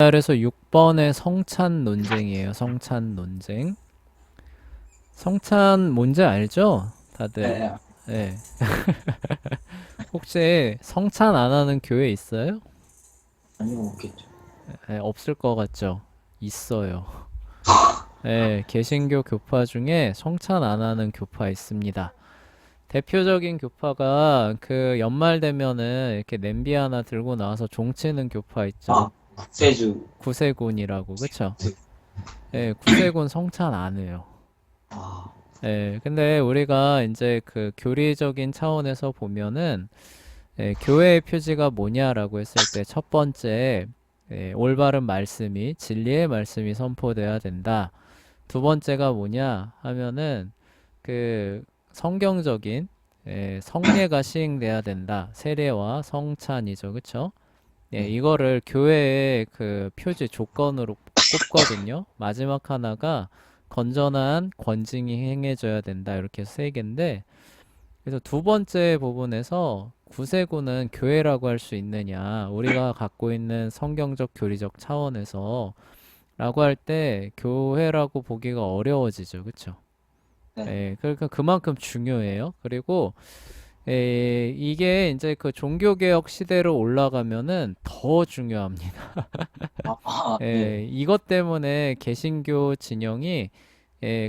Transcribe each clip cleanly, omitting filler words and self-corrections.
그래서 6번의 성찬 논쟁이에요. 성찬 논쟁. 성찬 뭔지 알죠? 다들. 네, 네. 혹시 성찬 안 하는 교회 있어요? 아니면 없겠죠. 네, 없을 것 같죠? 있어요. 네, 개신교 교파 중에 성찬 안 하는 교파 있습니다. 대표적인 교파가 그 연말 되면은 이렇게 냄비 하나 들고 나와서 종치는 교파 있죠? 아, 국세주. 구세군이라고, 그쵸? 국세- 예, 구세군 성찬 안 해요. 아, 예, 근데 우리가 이제 그 교리적인 차원에서 보면은 교회의 표지가 뭐냐라고 했을 때 첫 번째 올바른 말씀이 진리의 말씀이 선포돼야 된다. 두 번째가 뭐냐 하면은 그 성경적인 성례가 시행돼야 된다. 세례와 성찬이죠, 그쵸? 예, 네. 이거를 교회의 그 표지 조건으로 꼽거든요. 마지막 하나가 건전한 권징이 행해져야 된다. 이렇게 세 개인데, 그래서 두 번째 부분에서 구세군은 교회라고 할 수 있느냐, 우리가 갖고 있는 성경적 교리적 차원에서 라고 할 때 교회라고 보기가 어려워지죠. 그쵸? 네. 예, 그러니까 그만큼 중요해요. 그리고 이게 이제 그 종교개혁 시대로 올라가면은 더 중요합니다. 네. 이것 때문에 개신교 진영이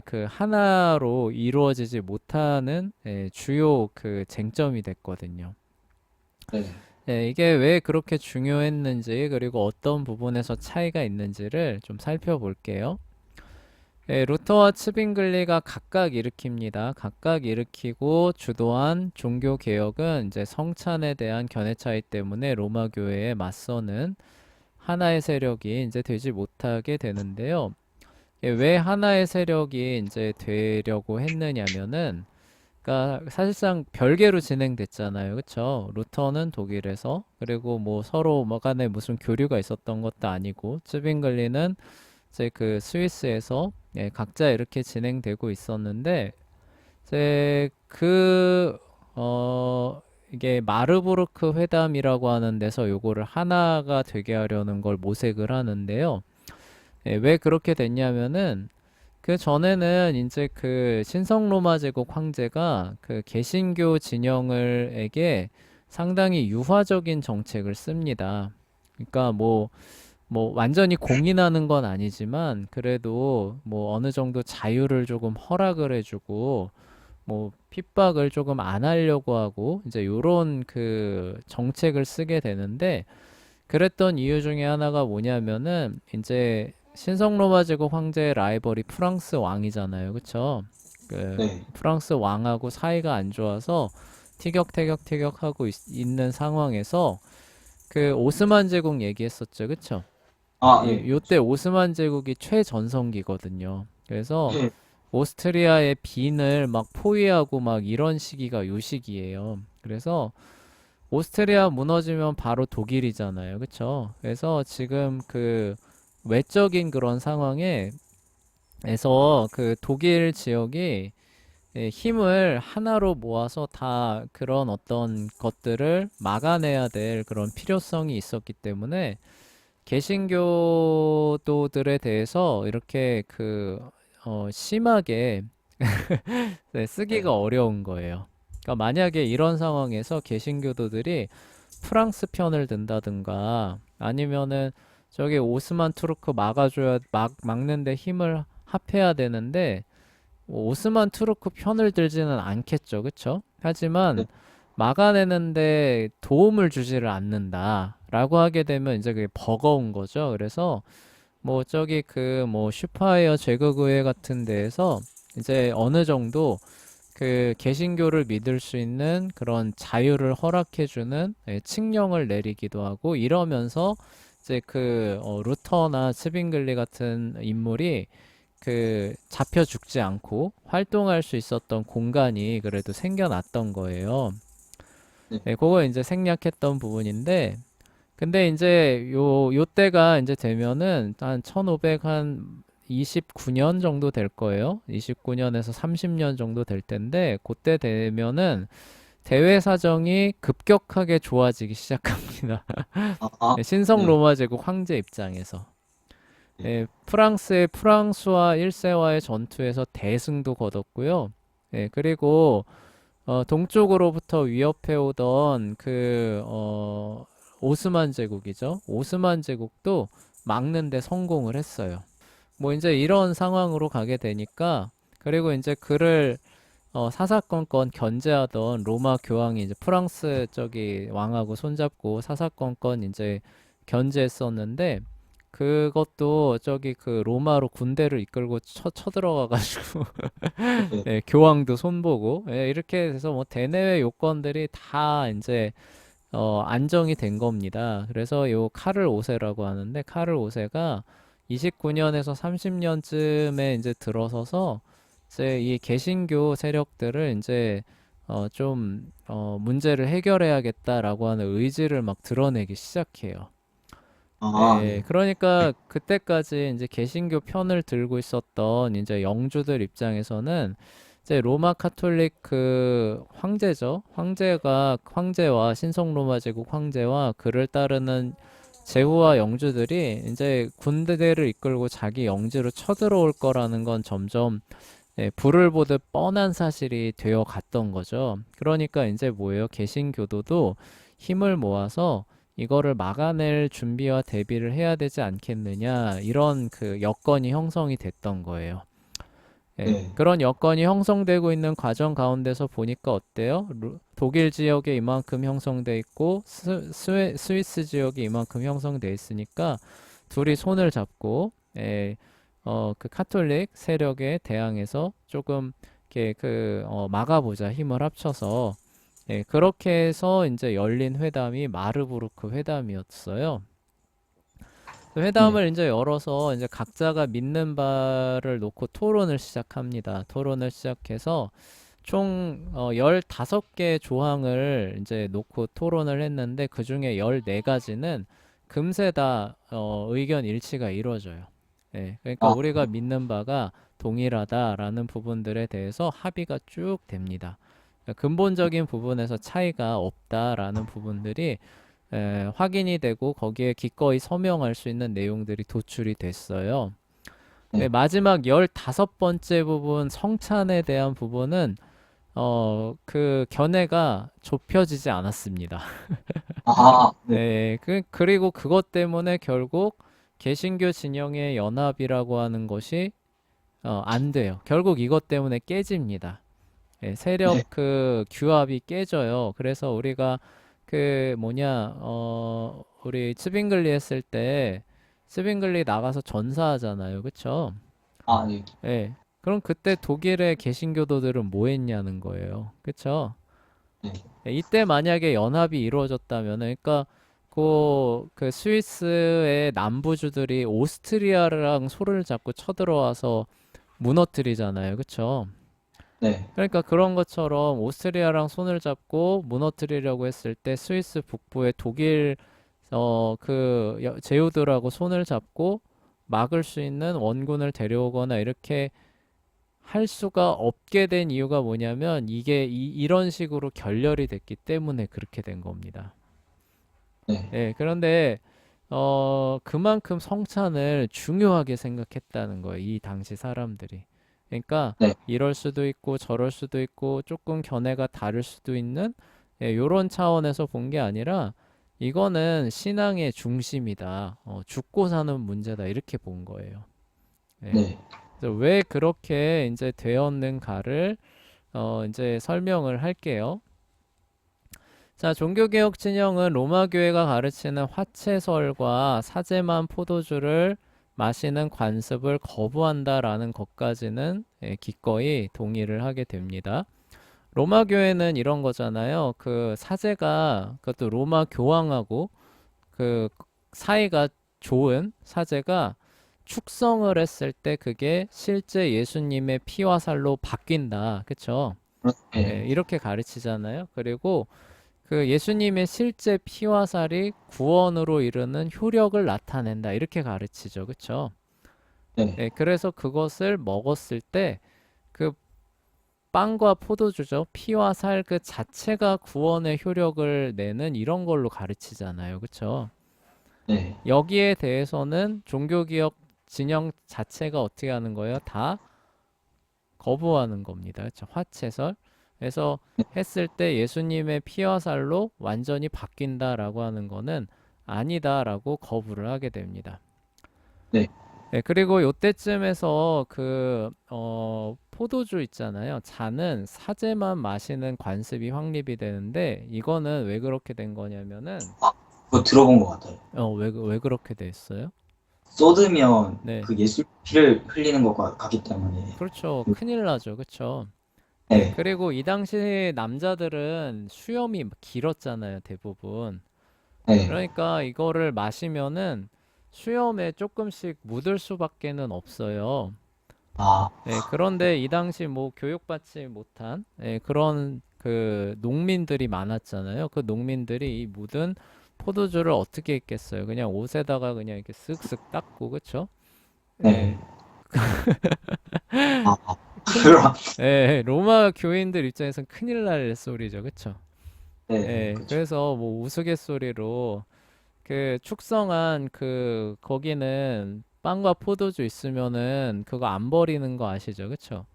그 하나로 이루어지지 못하는 주요 그 쟁점이 됐거든요. 네. 이게 왜 그렇게 중요했는지 그리고 어떤 부분에서 차이가 있는지를 좀 살펴볼게요. 루터와 츠빙글리가 각각 일으킵니다. 각각 일으키고 주도한 종교 개혁은 이제 성찬에 대한 견해 차이 때문에 로마 교회에 맞서는 하나의 세력이 이제 되지 못하게 되는데요. 왜 하나의 세력이 이제 되려고 했느냐면은, 그러니까 사실상 별개로 진행됐잖아요, 그쵸? 루터는 독일에서, 그리고 뭐 서로 뭐 간에 무슨 교류가 있었던 것도 아니고, 츠빙글리는 이제 그 스위스에서 각자 이렇게 진행되고 있었는데, 이제 이게 마르부르크 회담이라고 하는 데서 요거를 하나가 되게 하려는 걸 모색을 하는데요. 왜 그렇게 됐냐면은 그 전에는 이제 그 신성 로마 제국 황제가 그 개신교 진영을에게 상당히 유화적인 정책을 씁니다. 그러니까 뭐 완전히 공인하는 건 아니지만 그래도 뭐 어느 정도 자유를 조금 허락을 해주고 뭐 핍박을 조금 안 하려고 하고 이제 요런 그 정책을 쓰게 되는데 그랬던 이유 중에 하나가 뭐냐면은 이제 신성 로마 제국 황제의 라이벌이 프랑스 왕이잖아요. 그쵸? 그 네. 프랑스 왕하고 사이가 안 좋아서 티격태격하고 있는 상황에서 그 오스만 제국 얘기했었죠. 그쵸? 아, 예. 요때 오스만 제국이 최전성기거든요. 그래서 네. 오스트리아의 빈을 막 포위하고 막 이런 시기가 요 시기예요. 그래서 오스트리아 무너지면 바로 독일이잖아요. 그쵸? 그래서 지금 그 외적인 그런 상황에 에서 그 독일 지역이 힘을 하나로 모아서 다 그런 어떤 것들을 막아내야 될 그런 필요성이 있었기 때문에 개신교도들에 대해서 이렇게 심하게 쓰기가 네. 어려운 거예요. 그러니까 만약에 이런 상황에서 개신교도들이 프랑스 편을 든다든가 아니면은 저기 오스만 투르크 막는데 힘을 합해야 되는데 뭐 오스만 투르크 편을 들지는 않겠죠, 그쵸? 하지만 네. 막아내는데 도움을 주지를 않는다라고 하게 되면 이제 그게 버거운 거죠. 그래서 뭐 저기 그 뭐 슈파이어 제국의회 같은 데에서 이제 어느 정도 그 개신교를 믿을 수 있는 그런 자유를 허락해주는 칙령을 내리기도 하고 이러면서 이제 루터나 스빙글리 같은 인물이 그 잡혀 죽지 않고 활동할 수 있었던 공간이 그래도 생겨났던 거예요. 네. 그거 이제 생략했던 부분인데 근데 이제 요때가 이제 되면은 한 1500 한 29년 정도 될 거예요. 29년에서 30년 정도 될 텐데 그때 되면은 대외 사정이 급격하게 좋아지기 시작합니다. 아, 예, 신성 네, 로마 제국 황제 입장에서. 네. 예, 프랑스의 프랑스와 1세와의 전투에서 대승도 거뒀고요. 예, 그리고 동쪽으로부터 위협해 오던 오스만 제국이죠. 오스만 제국도 막는 데 성공을 했어요. 뭐 이제 이런 상황으로 가게 되니까 그리고 이제 그를 사사건건 견제하던 로마 교황이 이제 프랑스 저기 왕하고 손잡고 사사건건 이제 견제했었는데 그것도 저기 그 로마로 군대를 이끌고 쳐들어가 가지고 네. 예, 교황도 손보고 예, 이렇게 돼서 뭐 대내외 요건들이 다 이제 안정이 된 겁니다. 그래서 요 카를 5세라고 하는데 카를 5세가 29년에서 30년쯤에 이제 들어서서 이제 이 개신교 세력들을 이제 문제를 해결해야겠다라고 하는 의지를 막 드러내기 시작해요. 아, 예, 네. 그러니까 그때까지 이제 개신교 편을 들고 있었던 이제 영주들 입장에서는 이제 로마 카톨릭 그 황제죠. 황제와 신성 로마 제국 황제와 그를 따르는 제후와 영주들이 이제 군대를 이끌고 자기 영지로 쳐들어올 거라는 건 점점 불을 보듯 뻔한 사실이 되어 갔던 거죠. 그러니까 이제 뭐예요? 개신교도도 힘을 모아서 이거를 막아낼 준비와 대비를 해야 되지 않겠느냐, 이런 그 여건이 형성이 됐던 거예요. 예, 네. 그런 여건이 형성되고 있는 과정 가운데서 보니까 어때요? 독일 지역에 이만큼 형성돼 있고 스위스 지역에 이만큼 형성돼 있으니까 둘이 손을 잡고 그 카톨릭 세력에 대항해서 조금 이렇게 막아보자, 힘을 합쳐서. 예, 그렇게 해서 이제 열린 회담이 마르부르크 회담이었어요. 그 네. 회담을 이제 열어서 이제 각자가 믿는 바를 놓고 토론을 시작합니다. 토론을 시작해서 총 15개 조항을 이제 놓고 토론을 했는데 그 중에 14가지는 금세 다 의견 일치가 이루어져요. 예, 그러니까 아, 우리가 믿는 바가 동일하다라는 부분들에 대해서 합의가 쭉 됩니다. 그러니까 근본적인 부분에서 차이가 없다라는 부분들이 확인이 되고 거기에 기꺼이 서명할 수 있는 내용들이 도출이 됐어요. 네, 네. 마지막 15번째 부분 성찬에 대한 부분은 그 견해가 좁혀지지 않았습니다. 아, 네. 네, 그리고 그것 때문에 결국 개신교 진영의 연합이라고 하는 것이 안 돼요. 결국 이것 때문에 깨집니다. 예, 세력 네. 그 규합이 깨져요. 그래서 우리가 그 뭐냐 우리 스빙글리 했을 때 스빙글리 나가서 전사하잖아요. 그쵸? 아, 네. 예. 그럼 그때 독일의 개신교도들은 뭐 했냐는 거예요. 그쵸? 네. 예, 이때 만약에 연합이 이루어졌다면은 그러니까 그 스위스의 남부주들이 오스트리아랑 손을 잡고 쳐들어와서 무너뜨리잖아요. 그쵸? 네. 그러니까 그런 것처럼 오스트리아랑 손을 잡고 무너뜨리려고 했을 때 스위스 북부의 독일 제후들하고 손을 잡고 막을 수 있는 원군을 데려오거나 이렇게 할 수가 없게 된 이유가 뭐냐면 이게 이런 식으로 결렬이 됐기 때문에 그렇게 된 겁니다. 네. 예, 그런데 그만큼 성찬을 중요하게 생각했다는 거예요. 이 당시 사람들이. 그러니까 네. 이럴 수도 있고 저럴 수도 있고 조금 견해가 다를 수도 있는 요런 차원에서 본 게 아니라 이거는 신앙의 중심이다. 죽고 사는 문제다. 이렇게 본 거예요. 예. 네. 그래서 왜 그렇게 이제 되었는가를 이제 설명을 할게요. 자, 종교개혁 진영은 로마 교회가 가르치는 화채설과 사제만 포도주를 마시는 관습을 거부한다라는 것까지는 기꺼이 동의를 하게 됩니다. 로마 교회는 이런 거잖아요. 그 사제가 그것도 로마 교황하고 그 사이가 좋은 사제가 축성을 했을 때 그게 실제 예수님의 피와 살로 바뀐다. 그쵸? 네. 이렇게 가르치잖아요. 그리고 그 예수님의 실제 피와 살이 구원으로 이르는 효력을 나타낸다. 이렇게 가르치죠. 그쵸? 네. 그래서 그것을 먹었을 때 그 빵과 포도주죠. 피와 살 그 자체가 구원의 효력을 내는 이런 걸로 가르치잖아요. 그쵸? 네. 여기에 대해서는 종교개혁 진영 자체가 어떻게 하는 거예요? 다 거부하는 겁니다. 그쵸? 화채설. 그래서 했을 때 예수님의 피와 살로 완전히 바뀐다라고 하는 거는 아니다라고 거부를 하게 됩니다. 네. 네, 그리고 요때쯤에서 포도주 있잖아요. 잔은 사제만 마시는 관습이 확립이 되는데, 이거는 왜 그렇게 된 거냐면은, 그거 들어본 것 같아요. 왜 그렇게 됐어요? 쏟으면 네, 그 예수 피를 흘리는 것과 같기 때문에. 그렇죠. 큰일 나죠. 그렇죠. 네, 네. 그리고 이 당시 남자들은 수염이 길었잖아요. 대부분. 네. 그러니까 이거를 마시면은 수염에 조금씩 묻을 수밖에는 없어요. 아, 예, 그런데 이 당시 뭐 교육받지 못한 그런 그 농민들이 많았잖아요. 그 농민들이 이 묻은 포도주를 어떻게 했겠어요? 그냥 옷에다가 그냥 이렇게 쓱쓱 닦고, 그쵸? 네. 예, 아, 큰, 그럼, 로마 교인들 입장에선 큰일 날 소리죠, 그쵸? 네, 예, 그쵸. 그래서 뭐 우스갯소리로 그 축성한 거기는 빵과 포도주 있으면은 그거 안 버리는 거 아시죠, 그쵸?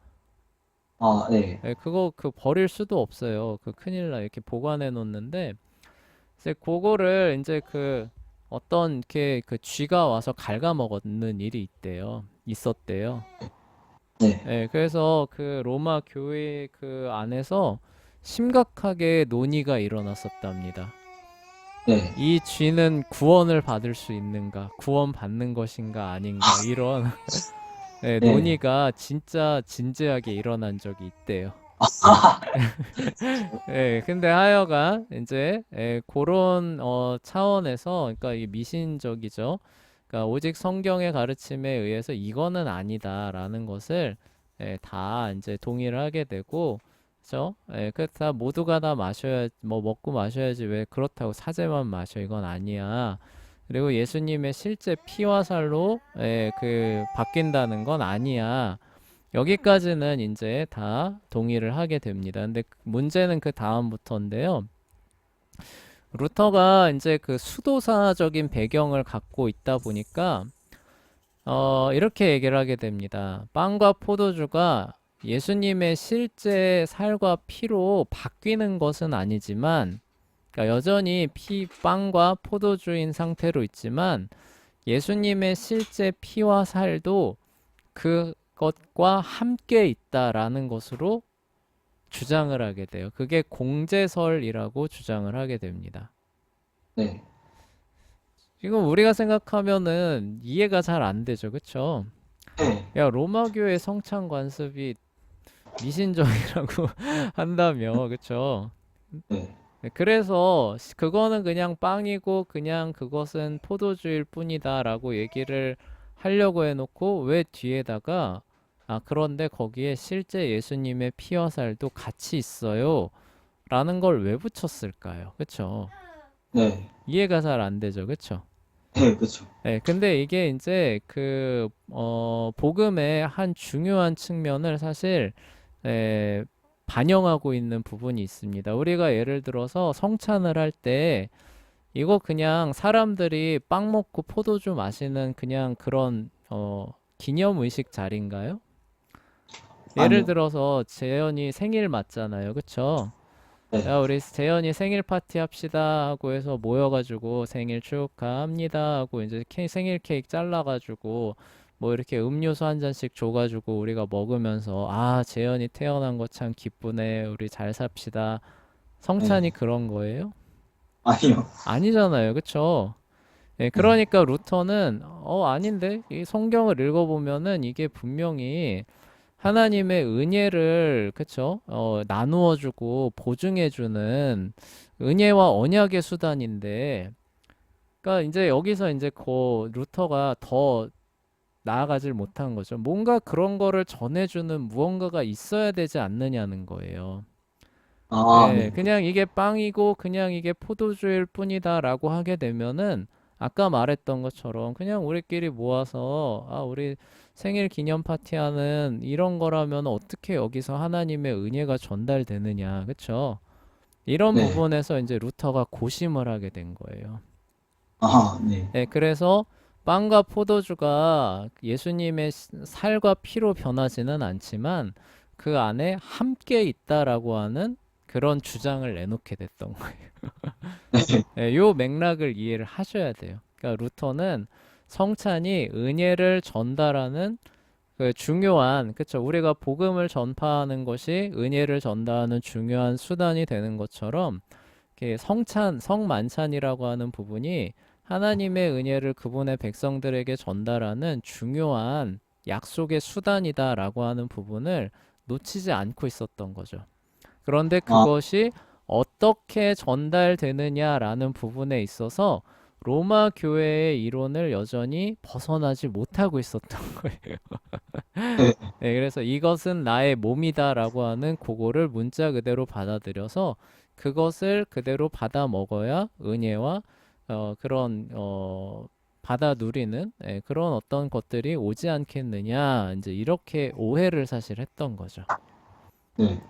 아, 네. 예, 그거 버릴 수도 없어요. 그 큰일 나 이렇게 보관해 놓는데 이제 그거를 이제 그 어떤 이렇게 그 쥐가 와서 갉아먹는 일이 있었대요. 네. 예, 그래서 그 로마 교회 그 안에서 심각하게 논의가 일어났었답니다. 네. 이 쥐는 구원을 받을 수 있는가? 구원받는 것인가 아닌가? 이런 예, 네. 논의가 진짜 진지하게 일어난 적이 있대요. 예, 근데 하여간 이제 그런 차원에서 그러니까 이 미신적이죠. 그러니까 오직 성경의 가르침에 의해서 이거는 아니다라는 것을 다 이제 동의를 하게 되고, 그죠? 그다 모두가 다 마셔야 뭐 먹고 마셔야지 왜 그렇다고 사제만 마셔 이건 아니야. 그리고 예수님의 실제 피와 살로 그 바뀐다는 건 아니야. 여기까지는 이제 다 동의를 하게 됩니다. 근데 문제는 그 다음부터인데요. 루터가 이제 그 수도사적인 배경을 갖고 있다 보니까 이렇게 얘기를 하게 됩니다. 빵과 포도주가 예수님의 실제 살과 피로 바뀌는 것은 아니지만, 그러니까 여전히 빵과 포도주인 상태로 있지만, 예수님의 실제 피와 살도 그것과 함께 있다라는 것으로 주장을 하게 돼요. 그게 공제설이라고 주장을 하게 됩니다. 네. 지금 우리가 생각하면은 이해가 잘 안 되죠. 그쵸? 네. 야, 로마교의 성찬 관습이 미신적이라고 한다며, 그쵸? 네. 네, 그래서 그거는 그냥 빵이고 그냥 그것은 포도주일 뿐이다라고 얘기를 하려고 해놓고 왜 뒤에다가 그런데 거기에 실제 예수님의 피와 살도 같이 있어요 라는 걸 왜 붙였을까요? 그쵸? 네. 이해가 잘 안 되죠. 그쵸? 네. 그쵸. 네, 근데 이게 이제 복음의 한 중요한 측면을 사실 에, 반영하고 있는 부분이 있습니다. 우리가 예를 들어서 성찬을 할 때 이거 그냥 사람들이 빵 먹고 포도주 마시는 그냥 그런 기념 의식 자리인가요? 예를 아니요. 들어서 재현이 생일 맞잖아요. 그쵸? 네. 야, 우리 재현이 생일 파티 합시다 하고 해서 모여가지고 생일 축하합니다 하고 이제 생일 케이크 잘라가지고 뭐 이렇게 음료수 한 잔씩 줘가지고 우리가 먹으면서 재현이 태어난 거 참 기쁘네. 우리 잘 삽시다. 성찬이 네. 그런 거예요? 아니요. 아니잖아요. 그쵸? 네, 네. 그러니까 루터는 아닌데 이 성경을 읽어보면은 이게 분명히 하나님의 은혜를 그쵸? 나누어 주고 보증해 주는 은혜와 언약의 수단인데 그러니까 이제 여기서 이제 그 루터가 더 나아가질 못한 거죠. 뭔가 그런 거를 전해주는 무언가가 있어야 되지 않느냐는 거예요. 아, 예, 네. 그냥 이게 빵이고 그냥 이게 포도주일 뿐이다라고 하게 되면은 아까 말했던 것처럼 그냥 우리끼리 모아서 우리 생일 기념 파티하는 이런 거라면 어떻게 여기서 하나님의 은혜가 전달되느냐, 그쵸? 이런 네. 부분에서 이제 루터가 고심을 하게 된 거예요. 아, 네. 네, 그래서 빵과 포도주가 예수님의 살과 피로 변하지는 않지만 그 안에 함께 있다라고 하는 그런 주장을 내놓게 됐던 거예요. 네. 네, 요 맥락을 이해를 하셔야 돼요. 그러니까 루터는 성찬이 은혜를 전달하는 그 중요한, 그쵸? 우리가 복음을 전파하는 것이 은혜를 전달하는 중요한 수단이 되는 것처럼 이렇게 성찬, 성만찬이라고 하는 부분이 하나님의 은혜를 그분의 백성들에게 전달하는 중요한 약속의 수단이다라고 하는 부분을 놓치지 않고 있었던 거죠. 그런데 아, 그것이 어떻게 전달되느냐라는 부분에 있어서 로마 교회의 이론을 여전히 벗어나지 못하고 있었던 거예요. 네. 네, 그래서 이것은 나의 몸이다라고 하는 그거를 문자 그대로 받아들여서 그것을 그대로 받아 먹어야 은혜와 그런 받아 누리는 그런 어떤 것들이 오지 않겠느냐 이제 이렇게 오해를 사실 했던 거죠. 네.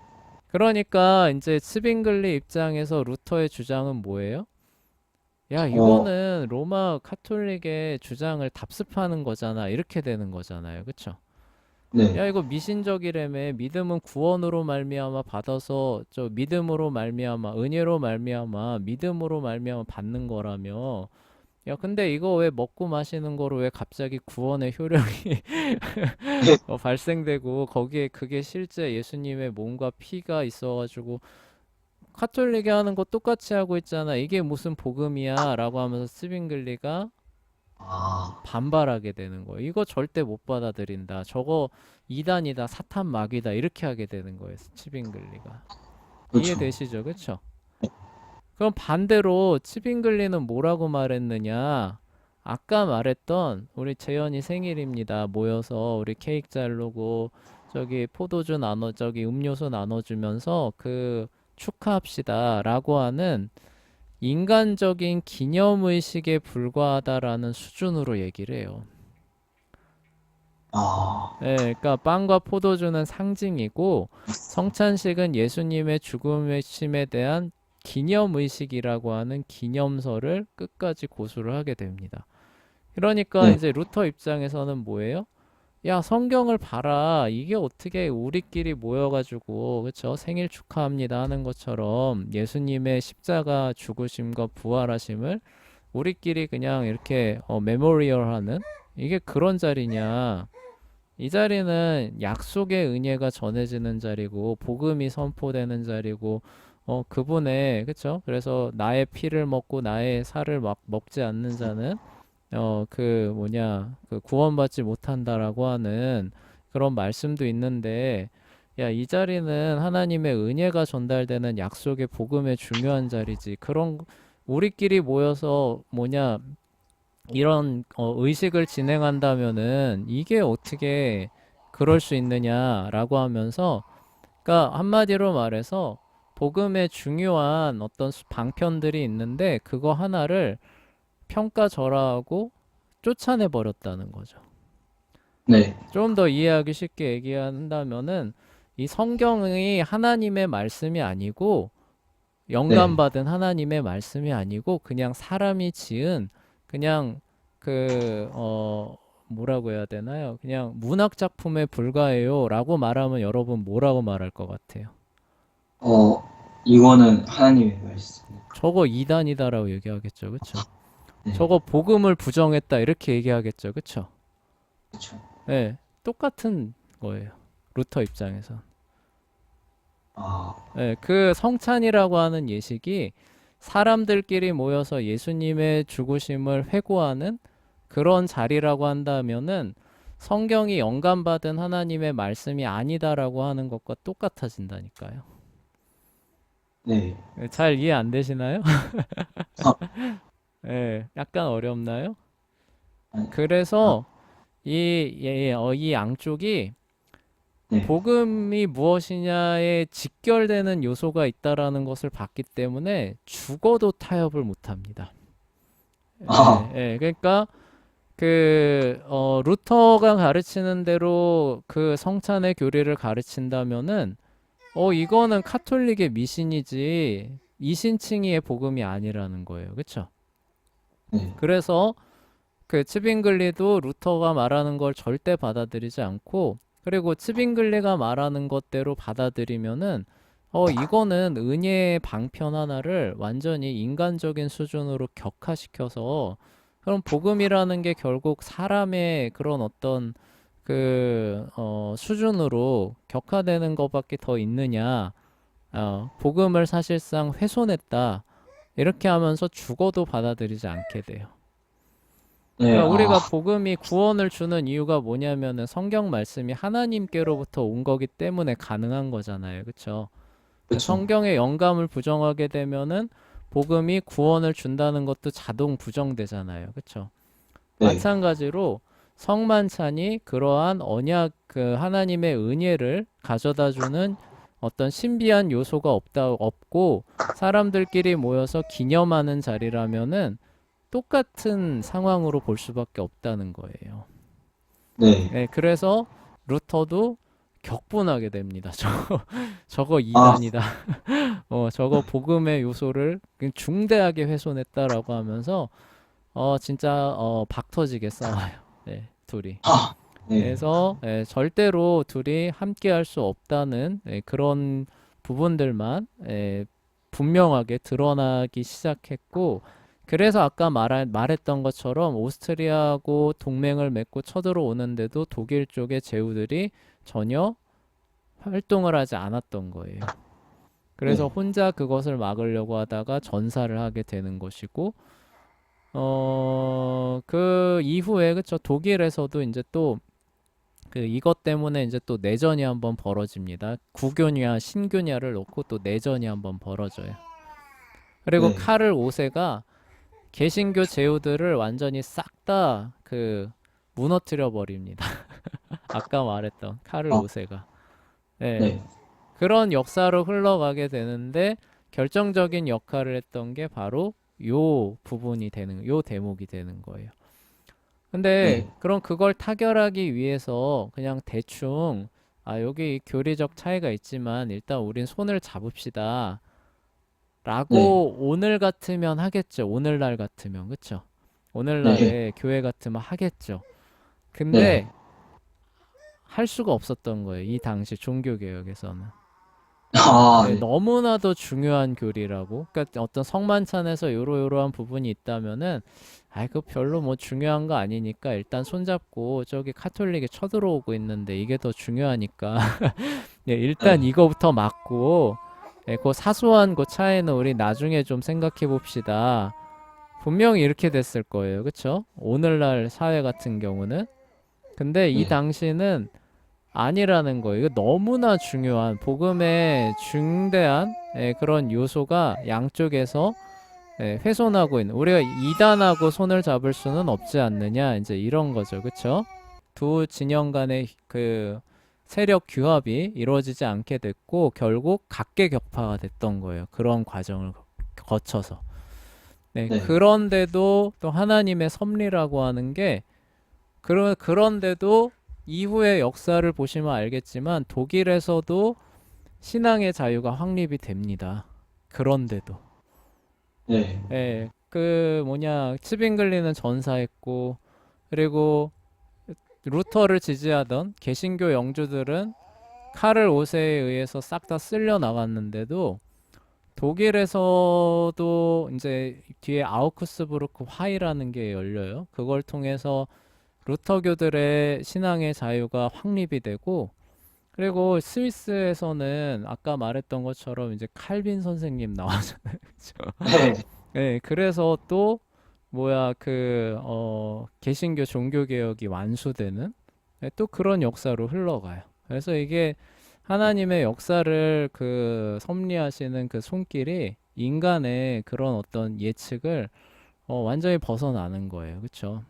그러니까 이제 스빙글리 입장에서 루터의 주장은 뭐예요? 야, 어, 이거는 로마 카톨릭의 주장을 답습하는 거잖아. 이렇게 되는 거잖아요. 그쵸? 네. 야, 이거 미신적이라며. 믿음은 구원으로 말미암아 받아서 저 믿음으로 말미암아 은혜로 말미암아 믿음으로 말미암아 받는 거라며. 야, 근데 이거 왜 먹고 마시는 거로 왜 갑자기 구원의 효력이 네. 발생되고 거기에 그게 실제 예수님의 몸과 피가 있어가지고 카톨릭이 하는 거 똑같이 하고 있잖아. 이게 무슨 복음이야? 라고 하면서 스빙글리가 아, 반발하게 되는 거예요. 이거 절대 못 받아들인다. 저거 이단이다. 사탄 마귀다. 이렇게 하게 되는 거예요. 스빙글리가. 그렇죠. 이해되시죠? 그쵸? 그럼 반대로 치빙글리는 뭐라고 말했느냐? 아까 말했던 우리 재현이 생일입니다. 모여서 우리 케이크 자르고 저기 포도주 나눠 저기 음료수 나눠주면서 그 축하합시다라고 하는 인간적인 기념의식에 불과하다라는 수준으로 얘기를 해요. 아, 예, 그러니까 빵과 포도주는 상징이고 성찬식은 예수님의 죽음의 심에 대한 기념의식이라고 하는 기념서를 끝까지 고수를 하게 됩니다. 그러니까 네. 이제 루터 입장에서는 뭐예요? 야, 성경을 봐라. 이게 어떻게 우리끼리 모여가지고, 그쵸? 생일 축하합니다 하는 것처럼 예수님의 십자가 죽으심과 부활하심을 우리끼리 그냥 이렇게 메모리얼 하는 이게 그런 자리냐. 이 자리는 약속의 은혜가 전해지는 자리고, 복음이 선포되는 자리고, 그분의, 그쵸? 그래서 나의 피를 먹고 나의 살을 막 먹지 않는 자는 그 뭐냐, 그 구원받지 못한다라고 하는 그런 말씀도 있는데, 야, 이 자리는 하나님의 은혜가 전달되는 약속의 복음의 중요한 자리지. 그런 우리끼리 모여서 뭐냐, 이런 의식을 진행한다면은 이게 어떻게 그럴 수 있느냐라고 하면서, 그러니까 한마디로 말해서 복음의 중요한 어떤 방편들이 있는데 그거 하나를 평가절하하고 쫓아내 버렸다는 거죠. 네. 좀 더 이해하기 쉽게 얘기한다면은 이 성경이 하나님의 말씀이 아니고 네. 영감받은 하나님의 말씀이 아니고 그냥 사람이 지은 그냥 그 뭐라고 해야 되나요? 그냥 문학 작품에 불과해요라고 말하면 여러분 뭐라고 말할 것 같아요? 어, 이거는 하나님의 말씀. 저거 이단이다라고 얘기하겠죠, 그쵸? 네. 저거 복음을 부정했다 이렇게 얘기하겠죠, 그쵸? 그렇죠. 네, 똑같은 거예요. 루터 입장에서. 아, 네, 그 성찬이라고 하는 예식이 사람들끼리 모여서 예수님의 죽으심을 회고하는 그런 자리라고 한다면은 성경이 영감받은 하나님의 말씀이 아니다라고 하는 것과 똑같아진다니까요. 네. 네, 잘 이해 안 되시나요? 아, 네, 약간 어렵나요? 아니, 아, 그래서 이 양쪽이 네. 복음이 무엇이냐에 직결되는 요소가 있다라는 것을 봤기 때문에 죽어도 타협을 못 합니다. 아, 그러니까 루터가 가르치는 대로 그 성찬의 교리를 가르친다면은 이거는 카톨릭의 미신이지 이신칭의의 복음이 아니라는 거예요. 그쵸? 네, 그래서 그 츠빙글리도 루터가 말하는 걸 절대 받아들이지 않고 그리고 츠빙글리가 말하는 것대로 받아들이면은 이거는 은혜의 방편 하나를 완전히 인간적인 수준으로 격화시켜서 그럼 복음이라는 게 결국 사람의 그런 어떤 수준으로 격화되는 것밖에 더 있느냐 복음을 사실상 훼손했다 이렇게 하면서 죽어도 받아들이지 않게 돼요. 네, 그러니까 우리가 복음이 구원을 주는 이유가 뭐냐면은 성경 말씀이 하나님께로부터 온 거기 때문에 가능한 거잖아요. 그렇죠? 그쵸. 성경의 영감을 부정하게 되면은 복음이 구원을 준다는 것도 자동 부정되잖아요. 그렇죠? 네, 마찬가지로 성만찬이 그러한 언약 그 하나님의 은혜를 가져다 주는 어떤 신비한 요소가 없고 사람들끼리 모여서 기념하는 자리라면은 똑같은 상황으로 볼 수밖에 없다는 거예요. 네, 네, 그래서 루터도 격분하게 됩니다. 저거 아, 이단이다. 저거 복음의 요소를 중대하게 훼손했다라고 하면서 진짜 박 터지게 싸워요. 네, 둘이. 아, 네, 그래서 절대로 둘이 함께 할 수 없다는 그런 부분들만 분명하게 드러나기 시작했고 그래서 아까 말했던 것처럼 오스트리아하고 동맹을 맺고 쳐들어오는데도 독일 쪽의 제후들이 전혀 활동을 하지 않았던 거예요. 그래서 네, 혼자 그것을 막으려고 하다가 전사를 하게 되는 것이고 그 이후에 그쵸 독일에서도 이제 또 그 이것 때문에 이제 또 내전이 한번 벌어집니다. 구교냐 신교냐를 놓고 또 내전이 한번 벌어져요. 그리고 네, 카를 5세가 개신교 제후들을 완전히 싹 다 무너뜨려 버립니다. 아까 말했던 카를 아, 5세가. 네. 네, 그런 역사로 흘러가게 되는데 결정적인 역할을 했던 게 바로 요 대목이 되는 거예요. 근데 네, 그럼 그걸 타결하기 위해서 그냥 대충 여기 교리적 차이가 있지만 일단 우린 손을 잡읍시다. 네, 라고 오늘 같으면 하겠죠. 오늘날 같으면. 그쵸? 네, 오늘날에 교회 같으면 하겠죠. 네, 근데 할 수가 없었던 거예요. 이 당시 종교개혁에서는. 아, 네, 네, 너무나도 중요한 교리라고. 그러니까 어떤 성만찬에서 요러요러한 부분이 있다면은 그 별로 뭐 중요한 거 아니니까 일단 손잡고 저기 카톨릭이 쳐들어오고 있는데 이게 더 중요하니까 네, 일단 네, 이거부터 막고 그 사소한 그 차이는 우리 나중에 좀 생각해 봅시다. 분명히 이렇게 됐을 거예요. 그쵸? 오늘날 사회 같은 경우는. 근데 이 네, 당시는 아니라는 거예요. 이거 너무나 중요한 복음의 중대한 그런 요소가 양쪽에서 훼손하고 있는 우리가 이단하고 손을 잡을 수는 없지 않느냐 이제 이런 거죠. 그쵸? 두 진영 간의 세력 규합이 이루어지지 않게 됐고 결국 각계격파가 됐던 거예요. 그런 과정을 거쳐서. 네, 네, 그런데도 또 하나님의 섭리라고 하는 게 그런데도 이후의 역사를 보시면 알겠지만 독일에서도 신앙의 자유가 확립이 됩니다. 그런데도 네, 츠빙글리는 전사했고 그리고 루터를 지지하던 개신교 영주들은 카를 5세에 의해서 싹 다 쓸려 나갔는데도 독일에서도 이제 뒤에 아우크스부르크 화의라는 게 열려요. 그걸 통해서 루터교들의 신앙의 자유가 확립이 되고 그리고 스위스에서는 아까 말했던 것처럼 이제 칼빈 선생님 나와잖아요. 그죠? 네, 네, 그래서 또 개신교 종교 개혁이 완수되는 또 그런 역사로 흘러가요. 그래서 이게 하나님의 역사를 섭리하시는 그 손길이 인간의 그런 어떤 예측을 완전히 벗어나는 거예요. 그렇죠?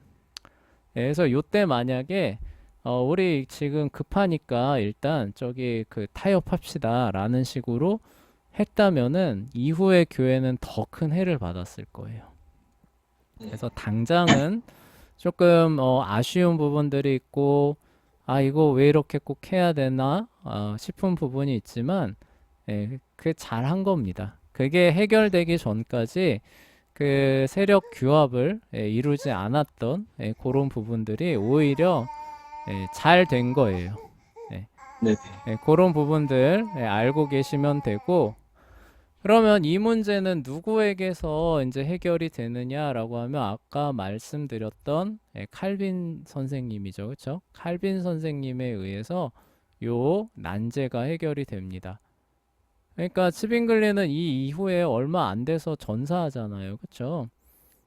그래서 요때 만약에 우리 지금 급하니까 일단 저기 타협합시다라는 식으로 했다면은 이후에 교회는 더 큰 해를 받았을 거예요. 네. 그래서 당장은 조금 아쉬운 부분들이 있고, 아, 이거 왜 이렇게 꼭 해야 되나 싶은 부분이 있지만, 그 잘한 겁니다. 그게 해결되기 전까지 그 세력 규합을 이루지 않았던 그런 부분들이 오히려 잘 된 거예요. 예, 네. 그런 부분들 알고 계시면 되고, 그러면 이 문제는 누구에게서 이제 해결이 되느냐라고 하면 아까 말씀드렸던 칼빈 선생님이죠. 그렇죠? 칼빈 선생님에 의해서 요 난제가 해결이 됩니다. 그러니까 츠빙글리는 이 이후에 얼마 안 돼서 전사하잖아요. 그렇죠?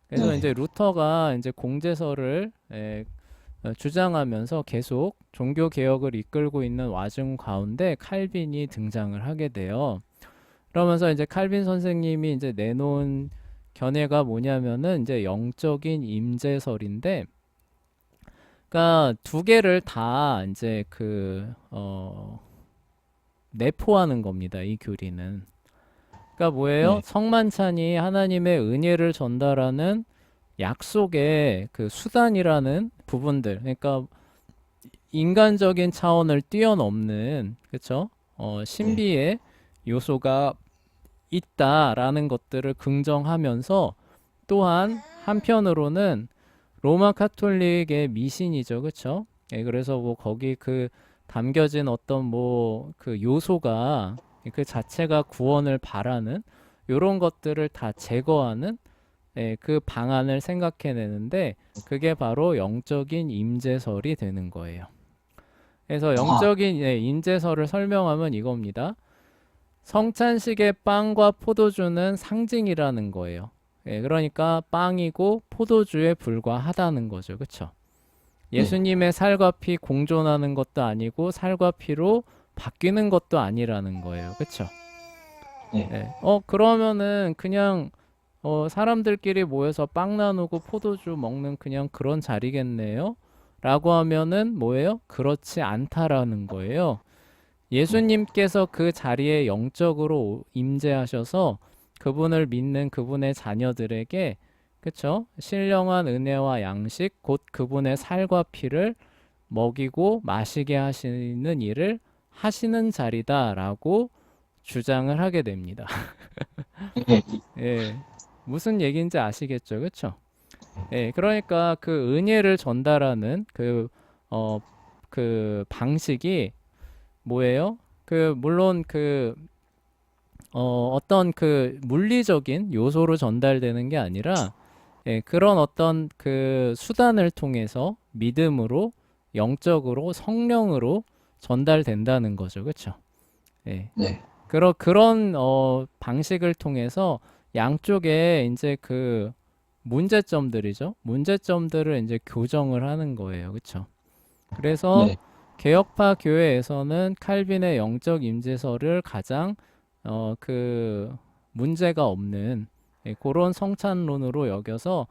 그래서 네. 이제 루터가 이제 공제설을 주장하면서 계속 종교 개혁을 이끌고 있는 와중 가운데 칼빈이 등장을 하게 돼요. 그러면서 이제 칼빈 선생님이 이제 내놓은 견해가 뭐냐면은 이제 영적인 임재설인데, 그러니까 두 개를 다 이제 내포하는 겁니다. 이 교리는. 그러니까 뭐예요? 네. 성만찬이 하나님의 은혜를 전달하는 약속의 그 수단이라는 부분들. 그러니까 인간적인 차원을 뛰어넘는, 그쵸? 네. 신비의 요소가 있다라는 것들을 긍정하면서 또한 한편으로는 로마 카톨릭의 미신이죠. 그쵸? 그래서 뭐 거기 그 담겨진 어떤 뭐 그 요소가 그 자체가 구원을 바라는 요런 것들을 다 제거하는 그 방안을 생각해내는데 그게 바로 영적인 임재설이 되는 거예요. 그래서 아, 영적인 임재설을 설명하면 이겁니다. 성찬식의 빵과 포도주는 상징이라는 거예요. 그러니까 빵이고 포도주에 불과하다는 거죠. 그쵸? 네. 예수님의 살과 피 공존하는 것도 아니고 살과 피로 바뀌는 것도 아니라는 거예요. 그쵸? 네. 그러면은 그냥 사람들끼리 모여서 빵 나누고 포도주 먹는 그냥 그런 자리겠네요. 라고 하면은 뭐예요? 그렇지 않다라는 거예요. 네. 예수님께서 그 자리에 영적으로 임재하셔서 그분을 믿는 그분의 자녀들에게 그쵸? 신령한 은혜와 양식 곧 그분의 살과 피를 먹이고 마시게 하시는 일을 하시는 자리다라고 주장을 하게 됩니다. 네. 예. 무슨 얘기인지 아시겠죠? 그쵸? 예. 그러니까 그 은혜를 전달하는 그 방식이 뭐예요? 물론 어떤 그 물리적인 요소로 전달되는 게 아니라, 그런 어떤 그 수단을 통해서 믿음으로, 영적으로, 성령으로 전달된다는 거죠. 그쵸? 예. 네. 그런, 방식을 통해서 양쪽에 이제 그 문제점들이죠. 문제점들을 이제 교정을 하는 거예요. 그쵸? 그래서 네. 개혁파 교회에서는 칼빈의 영적 임재설을 가장 그 문제가 없는 그런 성찬론으로 여겨서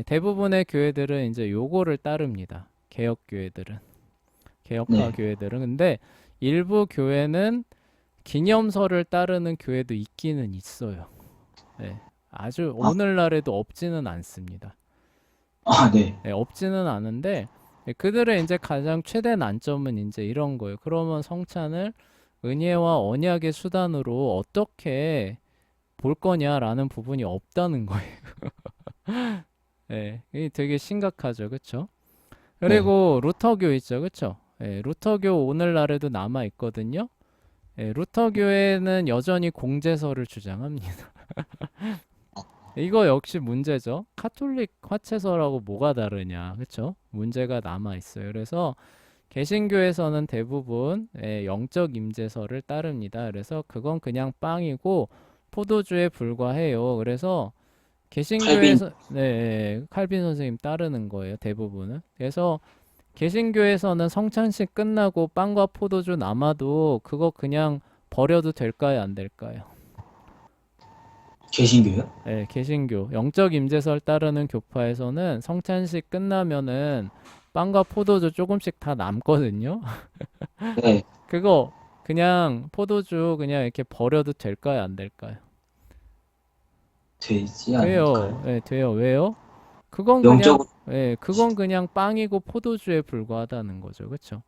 대부분의 교회들은 이제 요거를 따릅니다. 개혁 교회들은, 개혁파 네. 교회들은. 근데 일부 교회는 기념설을 따르는 교회도 있기는 있어요. 예, 아주 아, 오늘날에도 없지는 않습니다. 네. 없지는 않은데 그들의 이제 가장 최대 난점은 이제 이런 거예요. 그러면 성찬을 은혜와 언약의 수단으로 어떻게 볼 거냐라는 부분이 없다는 거예요. 이게 되게 심각하죠, 그렇죠? 네. 그리고 루터교 있죠, 그렇죠? 루터교 오늘날에도 남아 있거든요. 루터교회는 여전히 공제설을 주장합니다. 이거 역시 문제죠. 카톨릭 화채설하고 뭐가 다르냐, 그렇죠? 문제가 남아 있어요. 그래서 개신교에서는 대부분 영적 임재설을 따릅니다. 그래서 그건 그냥 빵이고 포도주에 불과해요. 그래서 칼빈. 개신교에서 칼빈 선생님 따르는 거예요. 대부분은. 그래서 개신교에서는 성찬식 끝나고 빵과 포도주 남아도 그거 그냥 버려도 될까요? 안 될까요? 개신교요? 개신교 영적 임재설 따르는 교파에서는 성찬식 끝나면은 빵과 포도주 조금씩 다 남거든요. 네. 그거 그냥 포도주 그냥 이렇게 버려도 될까요? 안 될까요? 되지 돼요. 않을까요? 돼요. 왜요? 그건 그냥, 영적으로, 예, 그건 그냥 빵이고 포도주에 불과하다는 거죠. 그쵸?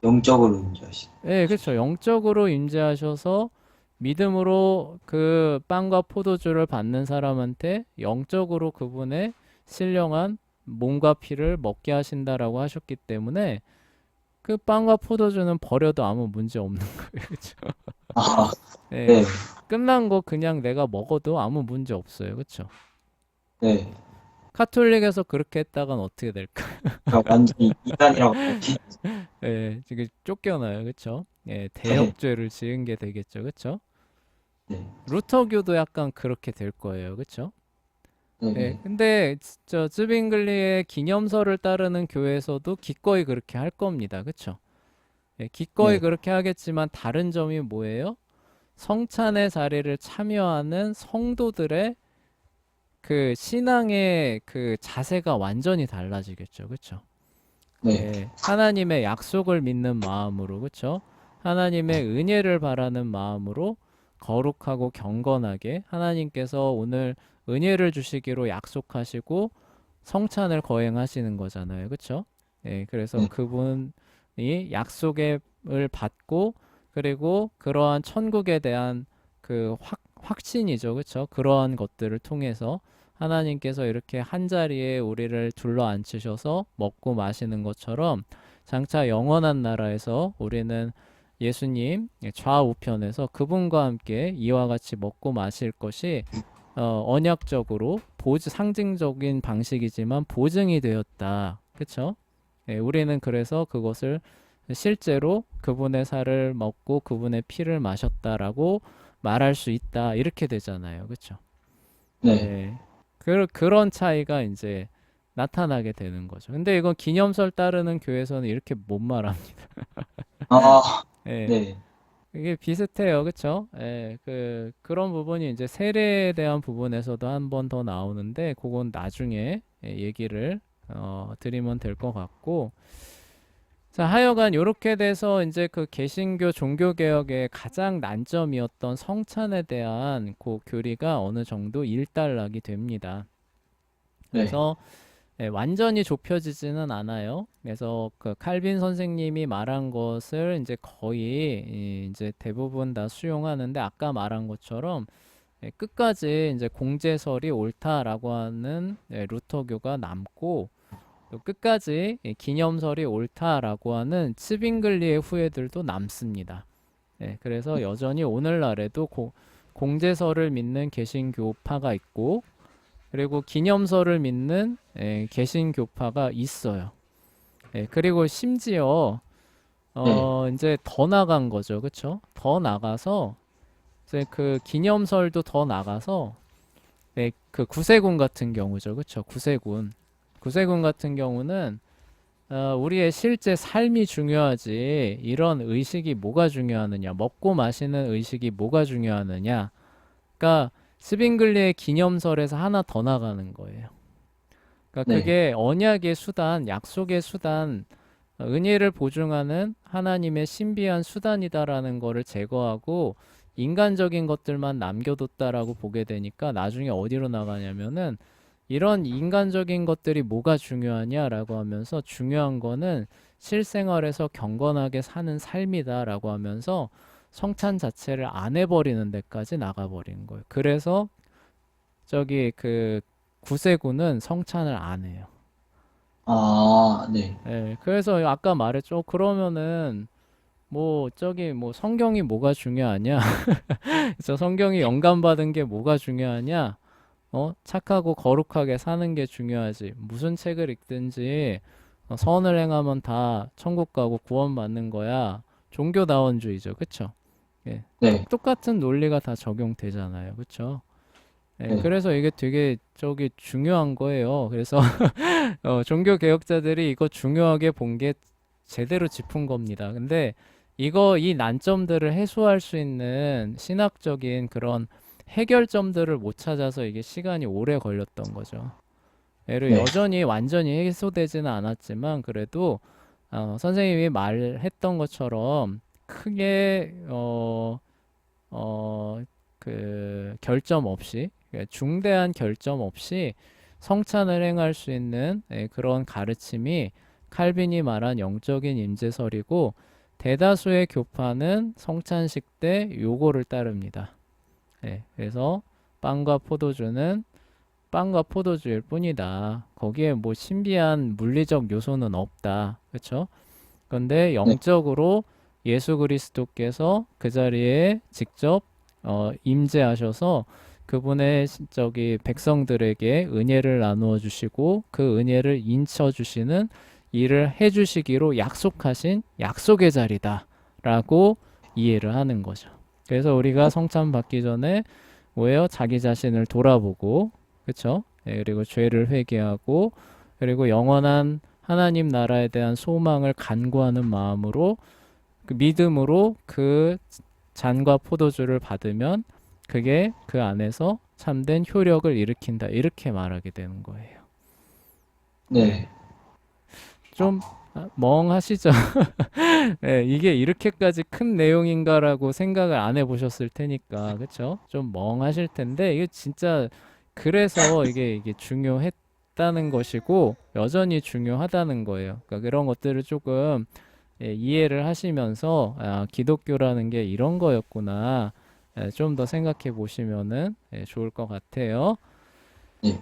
영적으로 인자하신. 예, 그쵸. 영적으로 임재하셔서 믿음으로 그 빵과 포도주를 받는 사람한테 영적으로 그분의 신령한 몸과 피를 먹게 하신다라고 하셨기 때문에 그 빵과 포도주는 버려도 아무 문제 없는 거예요. 그쵸? 아, 예, 네, 끝난 거 그냥 내가 먹어도 아무 문제 없어요. 그쵸? 네. 카톨릭에서 그렇게 했다간 어떻게 될까? 그러니까 완전히 이단이라고 밝힌. 예, 지금 쫓겨나요. 그쵸? 예, 네, 대역죄를 지은 게 되겠죠. 그쵸? 네, 루터교도 약간 그렇게 될 거예요. 그쵸? 네, 예, 네, 근데 저 쯔빙글리의 기념서를 따르는 교회에서도 기꺼이 그렇게 할 겁니다. 그쵸? 예, 기꺼이 네, 그렇게 하겠지만 다른 점이 뭐예요? 성찬의 자리를 참여하는 성도들의 그 신앙의 그 자세가 완전히 달라지겠죠. 그쵸? 네, 예, 하나님의 약속을 믿는 마음으로, 그쵸? 하나님의 은혜를 바라는 마음으로 거룩하고 경건하게 하나님께서 오늘 은혜를 주시기로 약속하시고 성찬을 거행하시는 거잖아요. 그쵸? 예, 그래서 네, 그분이 약속을 받고 그리고 그러한 천국에 대한 그 확신이죠. 그쵸? 그러한 것들을 통해서 하나님께서 이렇게 한 자리에 우리를 둘러 앉히셔서 먹고 마시는 것처럼 장차 영원한 나라에서 우리는 예수님 좌우편에서 그분과 함께 이와 같이 먹고 마실 것이 언약적으로 상징적인 방식이지만 보증이 되었다. 그쵸? 예, 우리는 그래서 그것을 실제로 그분의 살을 먹고 그분의 피를 마셨다라고 말할 수 있다. 이렇게 되잖아요. 그쵸? 네. 예. 그런 차이가 이제 나타나게 되는 거죠. 근데 이건 기념설 따르는 교회에서는 이렇게 못 말합니다. 아, 예. 네, 이게 비슷해요. 그쵸? 예. 그런 부분이 이제 세례에 대한 부분에서도 한 번 더 나오는데, 그건 나중에 얘기를, 드리면 될 것 같고. 자, 하여간 요렇게 돼서 이제 그 개신교 종교개혁의 가장 난점이었던 성찬에 대한 그 교리가 어느 정도 일단락이 됩니다. 네, 그래서 완전히 좁혀지지는 않아요. 그래서 그 칼빈 선생님이 말한 것을 이제 거의 이제 대부분 다 수용하는데 아까 말한 것처럼 끝까지 이제 공제설이 옳다라고 하는 루터교가 남고 또 끝까지 기념설이 옳다라고 하는 츠빙글리의 후예들도 남습니다. 그래서 여전히 오늘날에도 공제설을 믿는 개신교파가 있고 그리고 기념서를 믿는 개신교파가 있어요. 그리고 심지어 네, 이제 더 나간 거죠. 그쵸? 더 나가서 이제 그 기념설도 더 나가서 그 구세군 같은 경우죠. 그쵸? 구세군. 구세군 같은 경우는 우리의 실제 삶이 중요하지 이런 의식이 뭐가 중요하느냐 먹고 마시는 의식이 뭐가 중요하느냐 그러니까 스빙글리의 기념설에서 하나 더 나가는 거예요. 그러니까 네, 그게 언약의 수단, 약속의 수단, 은혜를 보증하는 하나님의 신비한 수단이다라는 거를 제거하고 인간적인 것들만 남겨뒀다라고 보게 되니까 나중에 어디로 나가냐면은 이런 인간적인 것들이 뭐가 중요하냐라고 하면서 중요한 거는 실생활에서 경건하게 사는 삶이다라고 하면서 성찬 자체를 안 해버리는 데까지 나가버린 거예요. 그래서 저기 그 구세군은 성찬을 안 해요. 아, 네, 그래서 아까 말했죠. 그러면은 뭐 저기 뭐 성경이 뭐가 중요하냐? 그래서 성경이 영감받은 게 뭐가 중요하냐? 착하고 거룩하게 사는 게 중요하지. 무슨 책을 읽든지 선을 행하면 다 천국 가고 구원받는 거야. 종교다원주의죠. 그쵸? 예. 네, 똑같은 논리가 다 적용되잖아요. 그쵸? 네, 그래서 이게 되게 저기 중요한 거예요. 그래서 종교 개혁자들이 이거 중요하게 본 게 제대로 짚은 겁니다. 근데 이 난점들을 해소할 수 있는 신학적인 그런 해결점들을 못 찾아서 이게 시간이 오래 걸렸던 거죠. 예를 네, 여전히 완전히 해소되지는 않았지만 그래도 선생님이 말했던 것처럼 크게 그 결점 없이 중대한 결점 없이 성찬을 행할 수 있는 그런 가르침이 칼빈이 말한 영적인 임재설이고 대다수의 교파는 성찬식 때 요거를 따릅니다. 그래서 빵과 포도주는 빵과 포도주일 뿐이다. 거기에 뭐 신비한 물리적 요소는 없다. 그렇죠? 그런데 네, 영적으로 예수 그리스도께서 그 자리에 직접 임재하셔서 그분의 저기 백성들에게 은혜를 나누어 주시고 그 은혜를 인쳐 주시는 일을 해 주시기로 약속하신 약속의 자리다라고 이해를 하는 거죠. 그래서 우리가 성찬 받기 전에 뭐예요? 자기 자신을 돌아보고 그렇죠? 그리고 죄를 회개하고 그리고 영원한 하나님 나라에 대한 소망을 간구하는 마음으로 그 믿음으로 그 잔과 포도주를 받으면 그게 그 안에서 참된 효력을 일으킨다. 이렇게 말하게 되는 거예요. 네. 좀 멍하시죠? 네, 이게 이렇게까지 큰 내용인가라고 생각을 안 해보셨을 테니까, 그쵸? 좀 멍하실 텐데, 이게 진짜, 그래서 이게 중요했다는 것이고, 여전히 중요하다는 거예요. 그러니까 그런 것들을 조금 이해를 하시면서, 아, 기독교라는 게 이런 거였구나. 좀 더 생각해 보시면은 좋을 것 같아요. 네.